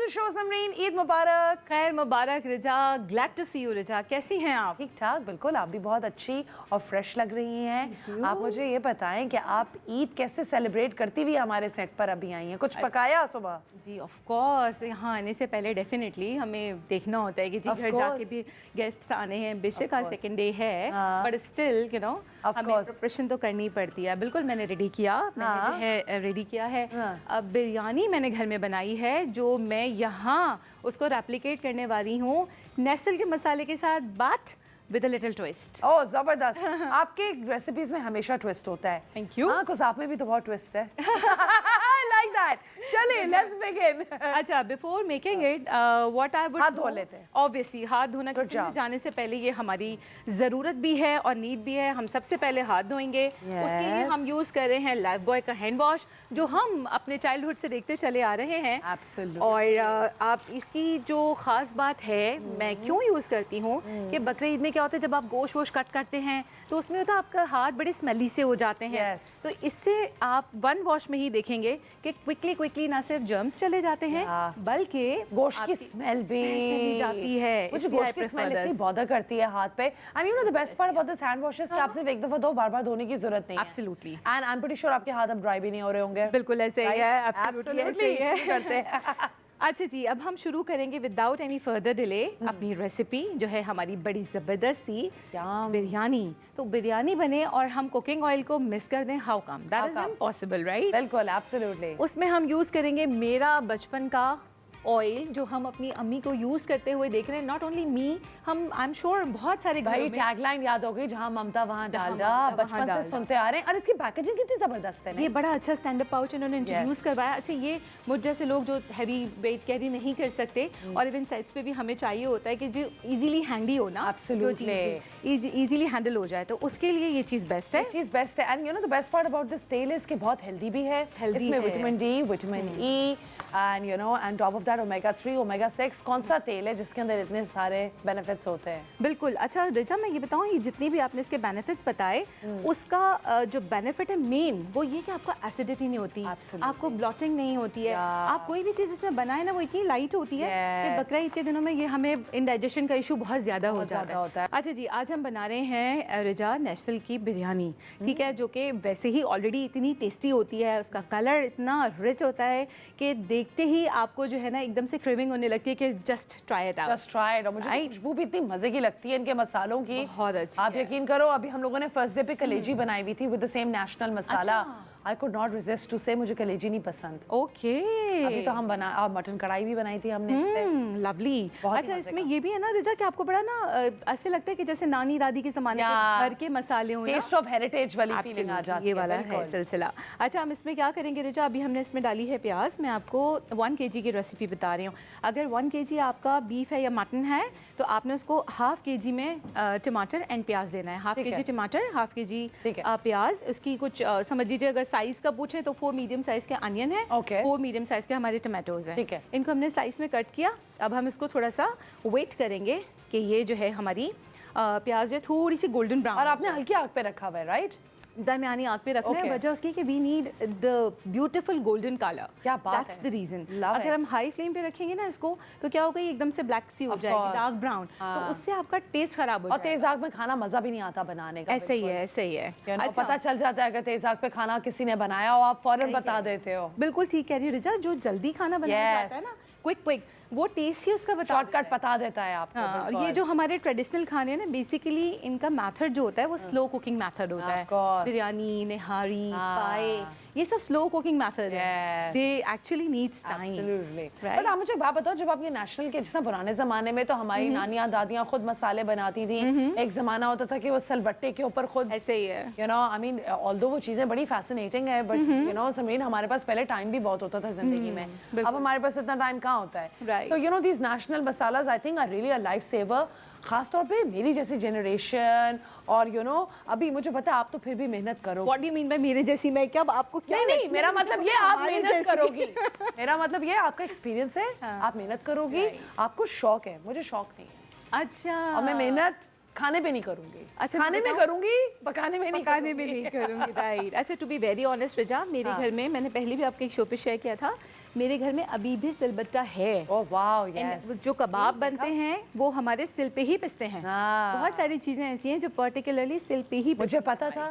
To the show Samreen, Eid मुबारक। खैर मुबारक Riza, glad to see you Riza, कैसी हैं आप? ठीक ठाक, बिल्कुल। आप भी बहुत अच्छी और फ्रेश लग रही हैं। आप मुझे ये बताएं कि आप ईद कैसे सेलिब्रेट करती हुई हमारे सेट पर अभी आई हैं? कुछ पकाया सुबह? जी ऑफ कोर्स, यहाँ आने से पहले डेफिनेटली हमें देखना होता है कि जी घर जाके भी गेस्ट्स आने हैं। बेशक का सेकंड डे है बट स्टिल यू नो हमें प्रिपरेशन तो करनी पड़ती है। बिल्कुल मैंने रेडी किया, मैंने जो है रेडी किया है। अब बिरयानी मैंने घर में बनाई है जो मैं यहाँ उसको रेप्लिकेट करने वाली हूँ नेस्टल के मसाले के साथ, but with a little twist. Oh जबरदस्त। आपके रेसिपीज में हमेशा ट्विस्ट होता है। Thank you. हाँ, कुछ आप में भी तो बहुत ट्विस्ट है। I like that. चलिए लेट्स बिगिन। अच्छा, before making it what I would, हाथ धो लेते हैं। ऑब्वियसली हाथ धोना किचन में जाने से पहले ये हमारी ज़रूरत भी है और नीड भी है। हम सबसे पहले हाथ धोएंगे। उसके लिए हम यूज़ कर रहे हैं लाइफ बॉय का हैंड वॉश जो हम अपने चाइल्डहुड से देखते चले आ रहे हैं। Absolutely. और आप इसकी जो ख़ास बात है मैं क्यों यूज़ करती हूँ कि बकरीद में क्या होता है जब आप गोश्त वोश कट करते हैं तो उसमें होता है आपका हाथ बड़े स्मेली से हो जाते हैं। तो इससे आप वन वॉश में ही देखेंगे कि क्विकली ना सिर्फ जर्म्स चले जाते हैं बल्कि गोश्त की स्मेल भी चली जाती है। मुझे गोश्त की स्मेल इतनी बॉदर करती है हाथ पे। And you know the best part about this hand wash is कि आप सिर्फ एक दफा धो, बार-बार धोने की जरूरत नहीं है। Absolutely. And I am pretty sure आपके हाथ अब ड्राई भी नहीं हो रहे होंगे। बिल्कुल ऐसे ही है, एब्सोल्युटली ऐसे ही है। करते हैं। अच्छा जी, अब हम शुरू करेंगे विदाउट एनी फर्दर डिले अपनी रेसिपी जो है हमारी बड़ी ज़बरदस्त सी बिरयानी। तो बिरयानी बने और हम कुकिंग ऑयल को मिस कर दें, how come? That is impossible, right? बिल्कुल, एब्सोल्युटली। उसमें हम यूज़ करेंगे मेरा बचपन का ऑयल जो हम अपनी अम्मी को यूज़ करते हुए देख रहे हैं। नॉट ओनली मी, हम आई एम श्योर बहुत सारे भाई टैगलाइन याद हो गई, जहां ममता वहां डालडा, बचपन से सुनते आ रहे हैं। और इसकी पैकेजिंग कितनी जबरदस्त है। ये बड़ा अच्छा स्टैंड अप पाउच इन्होंने इंट्रोड्यूस करवाया। अच्छा, ये मुझ जैसे लोग जो हैवी वेट कैरी नहीं कर सकते और इवन सेट्स पे भी हमें चाहिए होता है कि जो इजीली हैंडी हो ना, इजीली हैंडल हो जाए, तो उसके लिए ये चीज़ बेस्ट है। चीज़ बेस्ट है। And you know the best part about this तेल इज कि बहुत हेल्दी भी है। इसमें vitamin D, vitamin E and you know and top of that omega 3, omega 6। कौन सा तेल है जिसके अंदर इतने सारे बेनिफिट्स होते हैं? बिल्कुल। अच्छा रिचा, मैं ये बताऊँ, ये जितनी भी आपने इसके बेनिफिट्स बताए उसका जो बेनिफिट है मेन वो ये कि आपको एसिडिटी नहीं होती, आपको ब्लॉटिंग नहीं होती है। आप कोई भी चीज़ इसमें बनाए ना वो इतनी लाइट होती है कि बकरा ईद के दिनों में ये हमें इंडाइजेशन का इशू बहुत ज़्यादा हो जाता है। अच्छा जी, आज हम बना रहे हैं रिजा नेस्टल की बिरयानी, ठीक है, जो कि वैसे ही ऑलरेडी इतनी टेस्टी होती है। उसका कलर इतना रिच होता है कि देखते ही आपको जो है ना एकदम से क्रेविंग होने लगती है कि just try it out, just try it. और मुझे खुशबू भी इतनी मजे की लगती है इनके मसालों की, बहुत अच्छी। आप यकीन करो, अभी हम लोगों ने फर्स्ट डे पे कलेजी बनाई हुई थी with the same national masala. I could not resist to say मुझे कलेजी नहीं पसंद। ओके। अभी तो हम बना और मटन कढ़ाई भी बनाई थी हमने। लवली। अच्छा, इसमें ये भी है ना रिजा कि आपको बड़ा ना ऐसे लगता है कि जैसे नानी दादी के ज़माने के घर के मसाले हों, टेस्ट ऑफ हेरिटेज वाली फीलिंग आ जाती है। ये वाला है सिलसिला। अच्छा, हम इसमें क्या करेंगे रिजा, अभी हमने इसमें डाली है प्याज। मैं आपको 1 kg की रेसिपी बता रही हूँ। अगर 1 kg आपका बीफ है या मटन है तो आपने उसको ½ kg में टमाटर एंड प्याज देना है। ½ kg टमाटर, ½ kg प्याज। उसकी कुछ समझ लीजिए अगर साइज का पूछे तो 4 मीडियम साइज के अनियन है, 4 मीडियम साइज के हमारे टमाटोज हैं, ठीक है। इनको हमने स्लाइस में कट किया। अब हम इसको थोड़ा सा वेट करेंगे कि ये जो है हमारी प्याज जो है थोड़ी सी गोल्डन ब्राउन। और आपने हल्की आग पे रखा हुआ है, राइट? दरमियानी आग पे रखना है। वजह उसकी कि we need the beautiful golden colour. क्या बात है, दैट्स द रीजन। अगर हम हाई फ्लेम पे रखेंगे ना इसको तो क्या होगा, एकदम से ब्लैक सी हो जाएगी, डार्क ब्राउन, तो उससे आपका टेस्ट खराब हो जाएगा। और तेज आग में खाना मजा भी नहीं आता बनाने का। ऐसे ही है, ऐसे ही है। अच्छा, पता चल जाता है अगर तेज आग पे खाना किसी ने बनाया हो, आप फौरन बता देते हो। बिल्कुल ठीक कह रही हो रिजा, जो जल्दी खाना बनाया जाता है ना, क्विक, वो टेस्ट ही उसका शॉर्टकट बता देता है आपको। हाँ, ये जो हमारे ट्रेडिशनल खाने हैं ना, बेसिकली इनका मेथड जो होता है वो स्लो कुकिंग मेथड होता है। बिरयानी, निहारी, पाए, ये सब स्लो कुकिंग मेथड है। They actually needs time. But आप मुझे बात बताओ, जब आप ये नेशनल के जिस पुराने जमाने में तो हमारी नानियां दादियां खुद मसाले बनाती थी। एक जमाना होता था कि वो सलबट्टे के ऊपर खुद, ऐसे ही है, you know, I mean although वो चीजें बड़ी फैसिनेटिंग है, बट यू नो समरीन, हमारे पास पहले टाइम भी बहुत होता था जिंदगी में। अब हमारे पास इतना टाइम कहाँ होता है? So you know these national masalas I think are really a lifesaver, खास तौर पे मेरी जैसी जनरेशन। और यू नो अभी मुझे पता है आप तो फिर भी मेहनत करो। What do you mean by मेरे जैसी? मैं क्या, आपको क्या? नहीं, मेरा मतलब ये आप मेहनत करोगी। मेरा मतलब ये आपका एक्सपीरियंस है, आप मेहनत करोगी, आपको शौक है, मुझे शौक नहीं है। अच्छा। और मैं मेहनत खाने पे नहीं करूंगी। अच्छा, खाने में करूंगी, पकाने में नहीं करूंगी। राइट। अच्छा, टू बी वेरी ऑनेस्ट रिजा, मेरे घर में मैंने पहले भी आपके एक शो पे शेयर किया था मेरे घर में अभी भी सिलबट्टा है। Oh wow, yes. जो कबाब बनते हैं वो हमारे सिल पे ही पिसते हैं। बहुत सारी चीजें ऐसी हैं जो पर्टिकुलरली सिल पे ही मुझे पता था